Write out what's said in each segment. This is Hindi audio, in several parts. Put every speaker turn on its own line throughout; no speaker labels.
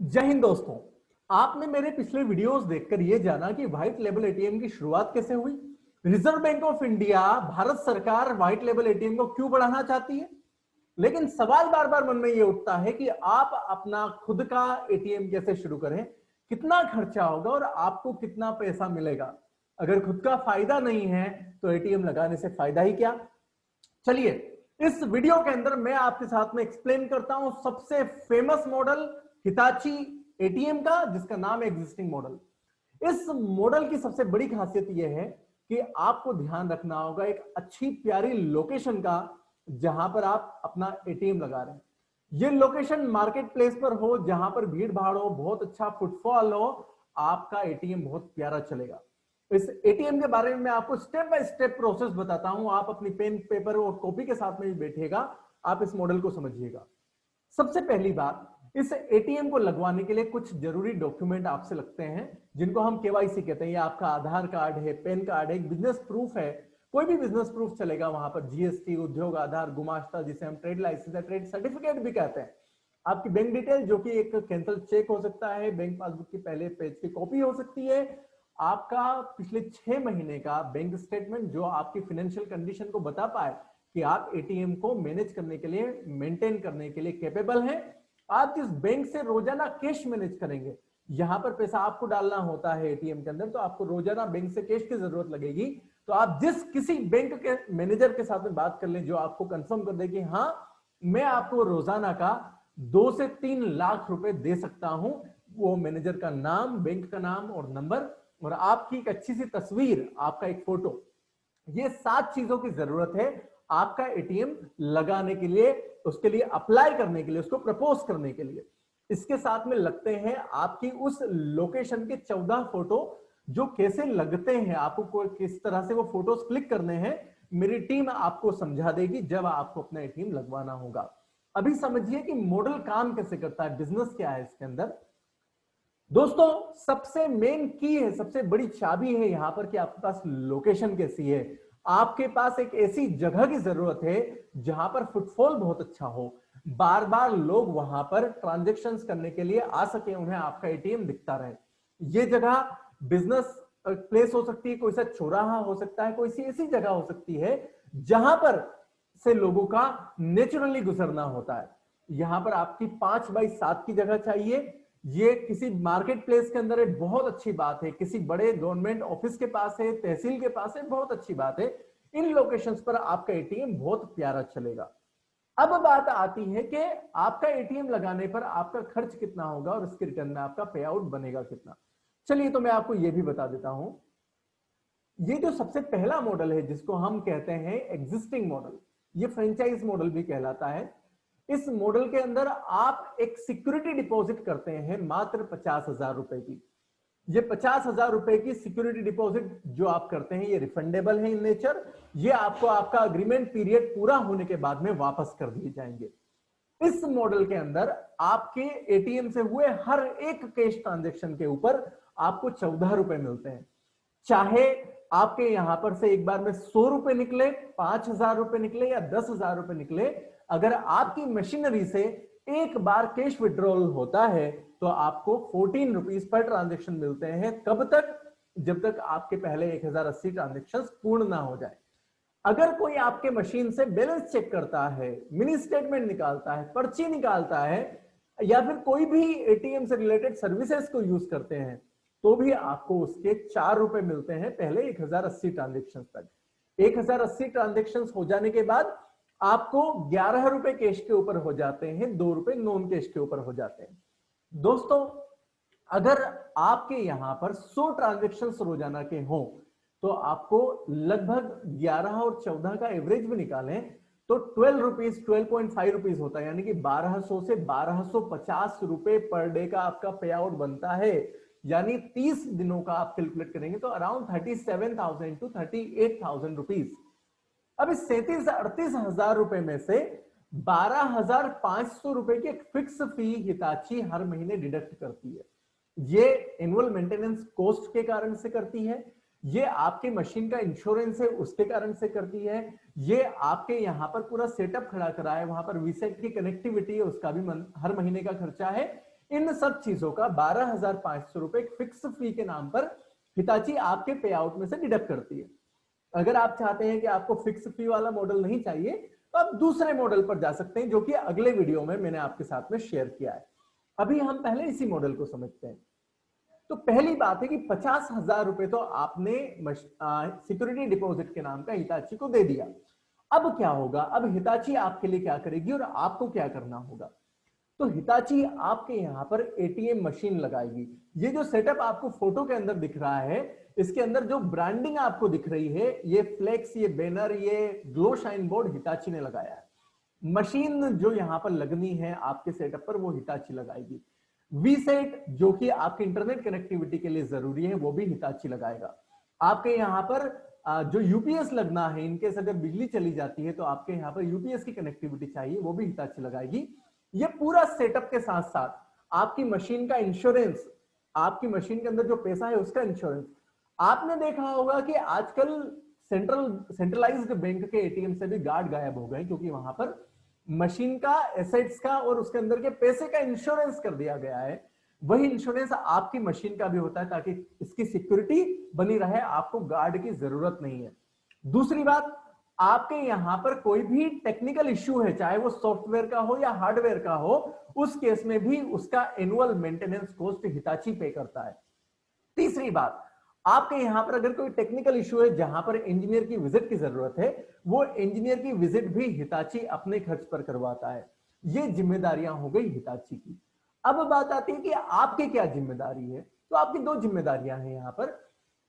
जय हिंद दोस्तों। आपने मेरे पिछले वीडियोस देखकर यह जाना कि व्हाइट लेबल एटीएम की शुरुआत कैसे हुई। Reserve bank of India, Bharat सरकार व्हाइट लेबल एटीएम को क्यों बढ़ाना चाहती है। लेकिन सवाल बार बार मन में यह उठता है कि आप अपना खुद का एटीएम कैसे शुरू करें, कितना खर्चा होगा और आपको कितना पैसा मिलेगा। अगर खुद का फायदा नहीं है तो एटीएम लगाने से फायदा ही क्या। चलिए इस वीडियो के अंदर मैं आपके साथ में एक्सप्लेन करता हूं सबसे फेमस मॉडल हिताची एटीएम का, जिसका नाम है एग्जिस्टिंग मॉडल। इस मॉडल की सबसे बड़ी खासियत यह है कि आपको ध्यान रखना होगा एक अच्छी प्यारी लोकेशन का, जहां पर आप अपना एटीएम लगा रहे हैं। यह लोकेशन मार्केट प्लेस पर हो, जहां पर भीड़ भाड़ हो, बहुत अच्छा फुटफॉल हो, आपका एटीएम बहुत प्यारा चलेगा। इस एटीएम के बारे में मैं आपको स्टेप बाय स्टेप प्रोसेस बताता हूं। आप अपनी पेन पेपर और कॉपी के साथ में भी बैठिएगा, आप इस मॉडल को समझिएगा। सबसे पहली बात, इस एटीएम को लगवाने के लिए कुछ जरूरी डॉक्यूमेंट आपसे लगते हैं, जिनको हम केवाईसी कहते हैं। ये आपका आधार कार्ड है, पैन कार्ड है, एक बिजनेस प्रूफ है, कोई भी बिजनेस प्रूफ चलेगा। वहां पर जीएसटी, उद्योग आधार, गुमाश्ता, जिसे हम ट्रेड लाइसेंस या ट्रेड सर्टिफिकेट भी कहते हैं, आपकी बैंक डिटेल जो कि एक कैंसल चेक हो सकता है, बैंक पासबुक की पहले पेज की कॉपी हो सकती है, आपका पिछले 6 महीने का बैंक स्टेटमेंट जो आपकी फाइनेंशियल कंडीशन को बता पाए कि आप एटीएम को मैनेज करने के लिए, मेंटेन करने के लिए कैपेबल हैं। आप जिस बैंक से रोजाना कैश मैनेज करेंगे, यहां पर पैसा आपको डालना होता है एटीएम के अंदर, तो आपको रोजाना बैंक से कैश की जरूरत लगेगी। तो आप जिस किसी बैंक के मैनेजर के साथ में बात कर लें जो आपको कंफर्म कर दे कि हाँ, मैं आपको रोजाना का 2 से 3 लाख रुपए दे सकता हूं। वो मैनेजर का नाम, बैंक का नाम और नंबर, और आपकी एक अच्छी सी तस्वीर, आपका एक फोटो, ये 7 चीजों की जरूरत है आपका एटीएम लगाने के लिए, उसके लिए अप्लाई करने के लिए, उसको प्रपोज करने के लिए। इसके साथ में लगते हैं आपकी उस लोकेशन के 14 फोटो, जो कैसे लगते हैं, आपको किस तरह से वो फोटोज क्लिक करने हैं, मेरी टीम आपको समझा देगी जब आपको अपना एटीएम लगवाना होगा। अभी समझिए कि मॉडल काम कैसे करता है, बिजनेस क्या है इसके अंदर। दोस्तों सबसे मेन की है, सबसे बड़ी चाबी है यहां पर कि आपके पास लोकेशन कैसी है। आपके पास एक ऐसी जगह की जरूरत है जहां पर फुटफॉल बहुत अच्छा हो, बार बार लोग वहां पर ट्रांजैक्शंस करने के लिए आ सके, उन्हें आपका एटीएम दिखता रहे। ये जगह बिजनेस प्लेस हो सकती है, कोई सा चौराहा हो सकता है, कोई सी ऐसी जगह हो सकती है जहां पर से लोगों का नेचुरली गुजरना होता है। यहां पर आपकी 5x7 की जगह चाहिए। ये किसी मार्केट प्लेस के अंदर एक बहुत अच्छी बात है, किसी बड़े गवर्नमेंट ऑफिस के पास है, तहसील के पास है, बहुत अच्छी बात है। इन लोकेशंस पर आपका एटीएम बहुत प्यारा चलेगा। अब बात आती है कि आपका एटीएम लगाने पर आपका खर्च कितना होगा और इसके रिटर्न में आपका पे आउट बनेगा कितना। चलिए तो मैं आपको यह भी बता देता हूं। ये जो सबसे पहला मॉडल है, जिसको हम कहते हैं एग्जिस्टिंग मॉडल, ये फ्रेंचाइज मॉडल भी कहलाता है। इस मॉडल के अंदर आप एक सिक्योरिटी डिपॉजिट करते हैं मात्र 50,000 रुपए की। ये 50,000 रुपए की सिक्योरिटी डिपॉजिट जो आप करते हैं, ये रिफंडेबल है इन नेचर। ये आपको आपका अग्रीमेंट पीरियड पूरा होने के बाद में वापस कर दिए जाएंगे। इस मॉडल के अंदर आपके एटीएम से हुए हर एक कैश ट्रांजैक्शन के ऊपर आपको 14 रुपए मिलते हैं। चाहे आपके यहां पर से एक बार में 100 रुपए निकले, 5,000 रुपए निकले या 10,000 रुपए निकले, अगर आपकी मशीनरी से एक बार कैश विड्रॉल होता है तो आपको 14 रुपीज पर ट्रांजेक्शन मिलते हैं। कब तक? जब तक आपके पहले 1080 ट्रांजेक्शन पूर्ण ना हो जाए। अगर कोई आपके मशीन से बैलेंस चेक करता है, मिनी स्टेटमेंट निकालता है, पर्ची निकालता है, या फिर कोई भी एटीएम से रिलेटेड सर्विसेज को यूज करते हैं, तो भी आपको उसके 4 रुपए मिलते हैं पहले 1080 ट्रांजेक्शन तक। 1080 ट्रांजेक्शन हो जाने के बाद आपको 11 रुपए कैश के ऊपर हो जाते हैं, 2 रुपए नॉन कैश के ऊपर हो जाते हैं। दोस्तों अगर आपके यहां पर 100 ट्रांजेक्शन रोजाना के हों, तो आपको लगभग 11 और 14 का एवरेज भी निकालें तो 12 रुपीज, 12.5 रुपीज होता है, यानी कि 1200 से 1250 रुपए पर डे का आपका पे आउट बनता है। यानी 30 दिनों का आप कैलकुलेट करेंगे तो अराउंड 37,000 टू 38,000 रुपीज। अब इस 37-38 हजार रुपए में से 12,500 रुपए की एक फिक्स फी हिताची हर महीने डिडक्ट करती है। ये एनुअल मेंटेनेंस कॉस्ट के कारण से करती है, ये आपके मशीन का इंश्योरेंस है उसके कारण से करती है, ये आपके यहां पर पूरा सेटअप खड़ा करा है, वहां पर वीसेट की कनेक्टिविटी है उसका भी हर महीने का खर्चा है। इन सब चीजों का 12,500 रुपए फिक्स फी के नाम पर हिताची आपके पे आउट में से डिडक्ट करती है। अगर आप चाहते हैं कि आपको फिक्स फी वाला मॉडल नहीं चाहिए तो आप दूसरे मॉडल पर जा सकते हैं, जो कि अगले वीडियो में मैंने आपके साथ में शेयर किया है। अभी हम पहले इसी मॉडल को समझते हैं। तो पहली बात है कि 50,000 रुपए तो आपने सिक्योरिटी डिपॉजिट के नाम का हिताची को दे दिया। अब क्या होगा? अब हिताची आपके लिए क्या करेगी और आपको क्या करना होगा? तो हिताची आपके यहां पर एटीएम मशीन लगाएगी। ये जो सेटअप आपको फोटो के अंदर दिख रहा है, इसके अंदर जो ब्रांडिंग आपको दिख रही है, ये फ्लेक्स, ये बैनर, ये ग्लो शाइन बोर्ड हिताची ने लगाया है। मशीन जो यहां पर लगनी है आपके सेटअप पर, वो हिताची लगाएगी। वीसेट जो कि आपके इंटरनेट कनेक्टिविटी के लिए जरूरी है, वो भी हिताची लगाएगा। आपके यहां पर जो यूपीएस लगना है, इनकेस अगर बिजली चली जाती है तो आपके यहां पर यूपीएस की कनेक्टिविटी चाहिए, वो भी हिताची लगाएगी। ये पूरा सेटअप के साथ साथ आपकी मशीन का इंश्योरेंस, आपकी मशीन के अंदर जो पैसा है उसका इंश्योरेंस। आपने देखा होगा कि आजकल सेंट्रलाइज्ड बैंक के एटीएम से भी गार्ड गायब हो गए, क्योंकि वहां पर मशीन का, एसेट्स का और उसके अंदर के पैसे का इंश्योरेंस कर दिया गया है। वही इंश्योरेंस आपकी मशीन का भी होता है, ताकि इसकी सिक्योरिटी बनी रहे, आपको गार्ड की जरूरत नहीं है। दूसरी बात, आपके यहां पर कोई भी टेक्निकल इश्यू है, चाहे वो सॉफ्टवेयर का हो या हार्डवेयर का हो, उस केस में भी उसका एनुअल मेंटेनेंस कॉस्ट हिताची पे करता है। तीसरी बात, आपके यहां पर अगर कोई टेक्निकल इश्यू है जहां पर इंजीनियर की विजिट की जरूरत है, वो इंजीनियर की विजिट भी हिताची अपने खर्च पर करवाता है। ये जिम्मेदारियां हो गई हिताची की। अब बात आती है कि आपकी क्या जिम्मेदारी है। तो आपकी दो जिम्मेदारियां हैं यहां पर।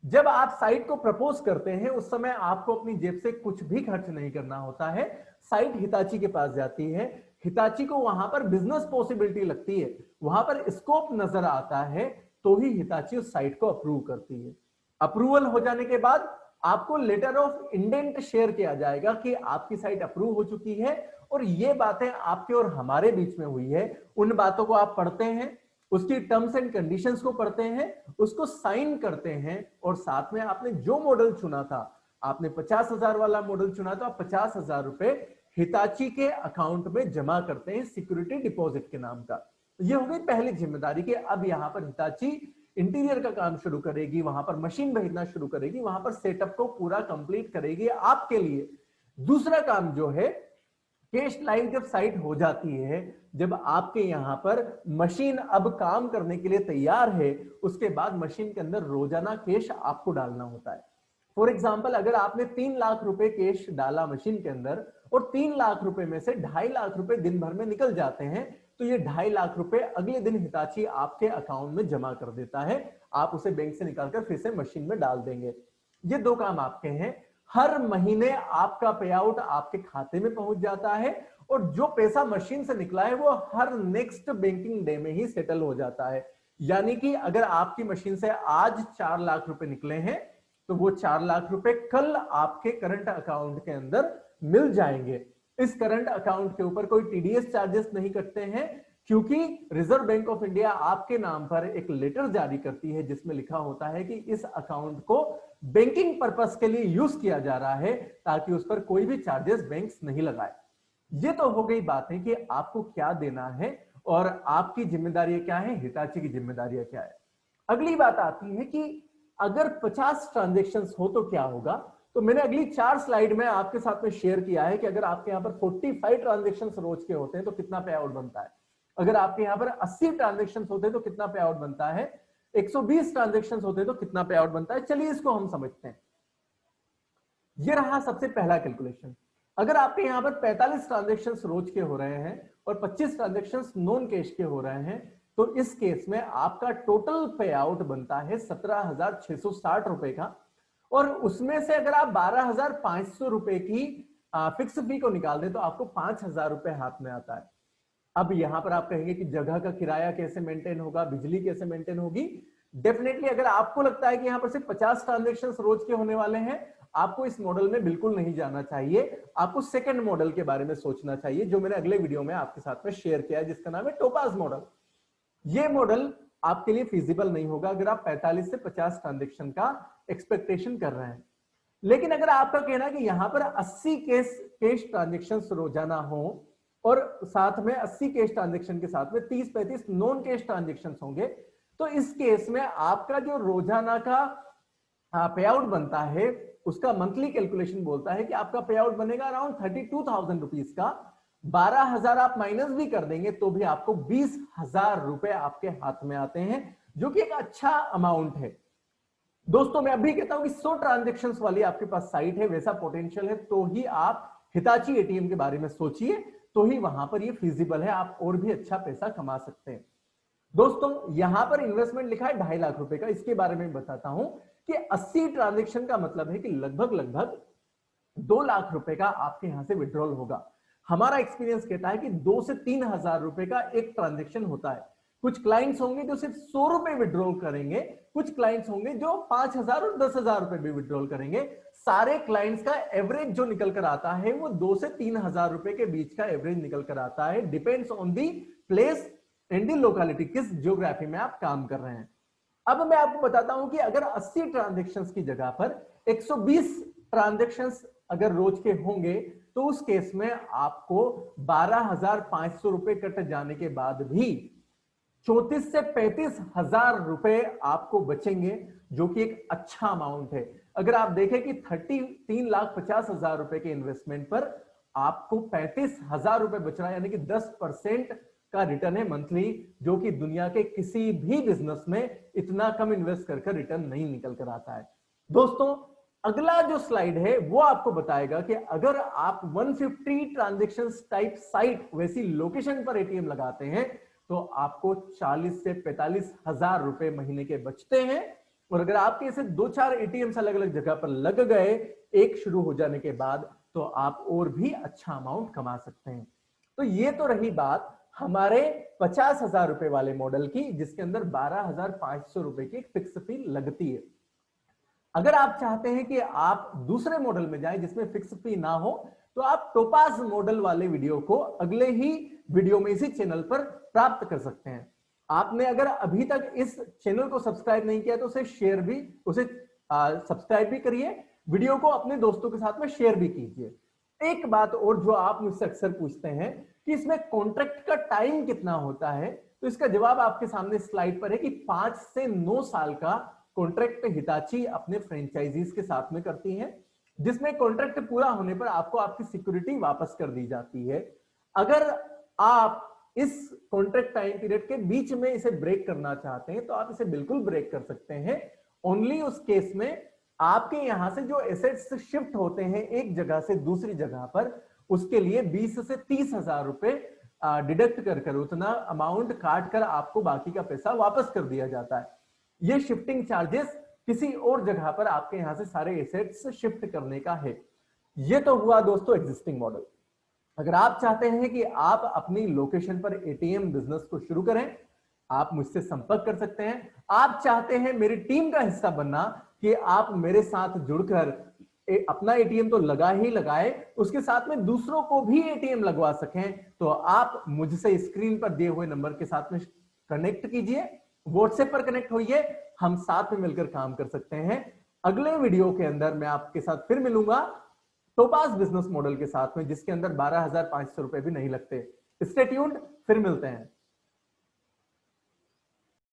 जब आप साइट को प्रपोज करते हैं, उस समय आपको अपनी जेब से कुछ भी खर्च नहीं करना होता है। साइट हिताची के पास जाती है, हिताची को वहां पर बिजनेस पॉसिबिलिटी लगती है, वहां पर स्कोप नजर आता है, तो ही हिताची उस साइट को अप्रूव करती है। अप्रूवल हो जाने के बाद आपको लेटर ऑफ इंडेंट शेयर किया जाएगा कि आपकी साइट अप्रूव हो चुकी है, और ये बातें आपके और हमारे बीच में हुई है। उन बातों को आप पढ़ते हैं, उसकी टर्म्स एंड कंडीशंस को पढ़ते हैं, उसको साइन करते हैं, और साथ में आपने जो मॉडल चुना था, आपने 50,000 वाला मॉडल चुना, तो आप 50,000 रुपए हिताची के अकाउंट में जमा करते हैं सिक्योरिटी डिपॉजिट के नाम का। ये हो गई पहली जिम्मेदारी कि अब यहां पर हिताची इंटीरियर का काम शुरू करेगी, वहां पर मशीन भेजना शुरू करेगी, वहां पर सेटअप को पूरा कंप्लीट करेगी आपके लिए। दूसरा काम जो है, कैश लाइन जब साइट हो जाती है, जब आपके यहां पर मशीन अब काम करने के लिए तैयार है, उसके बाद मशीन के अंदर रोजाना कैश आपको डालना होता है। फॉर एग्जाम्पल, अगर आपने 3 लाख रुपए कैश डाला मशीन के अंदर, और 3 लाख रुपए में से 2.5 लाख रुपए दिन भर में निकल जाते हैं, तो ये 2.5 लाख रुपए अगले दिन हिताची आपके अकाउंट में जमा कर देता है। आप उसे बैंक से निकालकर फिर से मशीन में डाल देंगे। ये दो काम आपके हैं। हर महीने आपका पे आउट आपके खाते में पहुंच जाता है, और जो पैसा मशीन से निकला है वो हर नेक्स्ट बैंकिंग डे में ही सेटल हो जाता है। यानी कि अगर आपकी मशीन से आज 4 लाख रुपए निकले हैं, तो वो 4 लाख रुपए कल आपके करंट अकाउंट के अंदर मिल जाएंगे। इस करंट अकाउंट के ऊपर कोई टीडीएस चार्जेस नहीं कटते हैं, क्योंकि रिजर्व बैंक ऑफ इंडिया आपके नाम पर एक लेटर जारी करती है जिसमें लिखा होता है कि इस अकाउंट को बैंकिंग पर्पस के लिए यूज किया जा रहा है, ताकि उस पर कोई भी चार्जेस बैंक्स नहीं लगाए। ये तो हो गई बातें कि आपको क्या देना है और आपकी जिम्मेदारियां क्या है, हिताची की जिम्मेदारियां क्या है। अगली बात आती है कि अगर 50 ट्रांजेक्शंस हो तो क्या होगा। तो मैंने अगली 4 स्लाइड में आपके साथ में शेयर किया है कि अगर आपके यहां पर 45 ट्रांजेक्शंस रोज के होते हैं तो कितना पे आउट बनता है। अगर आपके यहां पर 80 ट्रांजेक्शंस होते हैं तो कितना पे आउट बनता है। 120 ट्रांजेक्शंस होते हैं तो कितना पे आउट बनता है। चलिए इसको हम समझते हैं। ये रहा सबसे पहला कैलकुलेशन। अगर आपके यहां पर 45 ट्रांजेक्शंस रोज के हो रहे हैं और 25 ट्रांजेक्शंस नॉन कैश के हो रहे हैं, तो इस केस में आपका टोटल पे आउट बनता है 17,660 रुपए का। और उसमें से अगर आप 12,500 रुपए की फिक्स फी को निकाल दें तो आपको 5,000 रुपए हाथ में आता है। अब यहां पर आप कहेंगे कि जगह का किराया कैसे मेंटेन होगा, बिजली कैसे मेंटेन होगी। डेफिनेटली अगर आपको लगता है कि यहां पर सिर्फ 50 ट्रांजेक्शंस रोज के होने वाले हैं, आपको इस मॉडल में बिल्कुल नहीं जाना चाहिए। आपको सेकंड मॉडल के बारे में सोचना चाहिए, जो मैंने अगले वीडियो में आपके साथ में शेयर किया है, जिसका नाम है टोपाज मॉडल। ये मॉडल आपके लिए फिजिबल नहीं होगा अगर आप 45 से 50 ट्रांजेक्शन का एक्सपेक्टेशन कर रहे हैं। लेकिन अगर आपका कहना है कि यहां पर 80 कैश ट्रांजेक्शन रोजाना हो, और साथ में 80 कैश ट्रांजेक्शन के साथ में 30-35 नॉन कैश ट्रांजेक्शन होंगे। तो इस केस में आपका जो रोजाना का पे आउट बनता है, उसका मंथली कैलकुलेशन बोलता है कि आपका पे आउट बनेगा अराउंड 32,000 रुपीज का। 12,000 आप माइनस भी कर देंगे तो भी आपको 20,000 रुपए आपके हाथ में आते हैं, जो कि एक अच्छा अमाउंट है। दोस्तों मैं अभी कहता हूं कि 100 ट्रांजेक्शन वाली आपके पास साइट है, वैसा पोटेंशियल है, तो ही आप हिताची एटीएम के बारे में सोचिए, तो ही वहां पर ये फिजिबल है, आप और भी अच्छा पैसा कमा सकते हैं। दोस्तों यहां पर इन्वेस्टमेंट लिखा है 2.5 लाख रुपए का, इसके बारे में बताता हूं कि 80 ट्रांजेक्शन का मतलब है कि लगभग 2 लाख रुपए का आपके यहां से विड्रॉल होगा। हमारा एक्सपीरियंस कहता है कि 2 से 3,000 रुपए का एक ट्रांजेक्शन होता है। कुछ क्लाइंट्स होंगे जो सिर्फ 100 रुपए विड्रॉल करेंगे, कुछ क्लाइंट्स होंगे जो 5,000 और 10,000 रुपए भी विड्रॉल करेंगे। सारे क्लाइंट्स का एवरेज जो निकल कर आता है वो 2 से 3,000 रुपए के बीच का एवरेज निकल कर आता है, depends on the place and the locality, किस ज्योग्राफी में आप काम कर रहे हैं। अब मैं आपको बताता हूं कि अगर 80 ट्रांजेक्शन्स की जगह पर 120 ट्रांजेक्शन्स अगर रोज के होंगे, तो उस केस में आपको 12,500 रुपए कट जाने के बाद भी 34 से 35,000 रुपए आपको बचेंगे, जो कि एक अच्छा अमाउंट है। अगर आप देखें कि 3,50,000 रुपए के इन्वेस्टमेंट पर आपको 35,000 रुपए बच रहा है, यानी कि 10% का रिटर्न है मंथली, जो कि दुनिया के किसी भी बिजनेस में इतना कम इन्वेस्ट कर रिटर्न नहीं निकल कर आता है। दोस्तों अगला जो स्लाइड है वो आपको बताएगा कि अगर आप 150 ट्रांजेक्शन टाइप साइट वैसी लोकेशन पर एटीएम लगाते हैं तो आपको 40 से 45,000 रुपए महीने के बचते हैं। और अगर आपके ऐसे 2-4 एटीएम अलग अलग जगह पर लग गए एक शुरू हो जाने के बाद, तो आप और भी अच्छा अमाउंट कमा सकते हैं। तो ये तो रही बात हमारे 50,000 रुपए वाले मॉडल की, जिसके अंदर 12,500 रुपए की एक फिक्स फी लगती है। अगर आप चाहते हैं कि आप दूसरे मॉडल में जाएं जिसमें फिक्स फी ना हो, तो आप टोपाज मॉडल वाले वीडियो को अगले ही वीडियो में इसी चैनल पर प्राप्त कर सकते हैं। आपने अगर अभी तक इस चैनल को सब्सक्राइब नहीं किया तो उसे सब्सक्राइब भी करिए, वीडियो को अपने दोस्तों के साथ में शेयर भी कीजिए। एक बात और जो आप मुझसे अक्सर पूछते हैं कि इसमें कॉन्ट्रैक्ट का टाइम कितना होता है, तो इसका जवाब आपके सामने स्लाइड पर है कि 5 से 9 साल का कॉन्ट्रैक्ट हिताची अपने फ्रेंचाइजीज के साथ में करती है, जिसमें कॉन्ट्रैक्ट पूरा होने पर आपको आपकी सिक्योरिटी वापस कर दी जाती है। अगर आप इस कॉन्ट्रैक्ट टाइम पीरियड के बीच में इसे ब्रेक करना चाहते हैं तो आप इसे बिल्कुल ब्रेक कर सकते हैं। ओनली उस केस में आपके यहां से जो एसेट्स शिफ्ट होते हैं एक जगह से दूसरी जगह पर, उसके लिए 20 से 30,000 रुपए डिडक्ट कर उतना अमाउंट काट कर आपको बाकी का पैसा वापस कर दिया जाता है। ये शिफ्टिंग चार्जेस किसी और जगह पर आपके यहां से सारे एसेट्स शिफ्ट करने का है। ये तो हुआ दोस्तों एग्जिस्टिंग मॉडल। अगर आप चाहते हैं कि आप अपनी लोकेशन पर एटीएम बिजनेस को शुरू करें, आप मुझसे संपर्क कर सकते हैं। आप चाहते हैं मेरी टीम का हिस्सा बनना, कि आप मेरे साथ जुड़कर अपना एटीएम तो लगा ही लगाए, उसके साथ में दूसरों को भी एटीएम लगवा सकें, तो आप मुझसे स्क्रीन पर दिए हुए नंबर के साथ में कनेक्ट कीजिए, व्हाट्सएप पर कनेक्ट होइए, हम साथ में मिलकर काम कर सकते हैं। अगले वीडियो के अंदर मैं आपके साथ फिर मिलूंगा टोपाज बिजनेस मॉडल के साथ में, जिसके अंदर 12,500 रुपए भी नहीं लगते। स्टे ट्यून्ड, फिर मिलते हैं।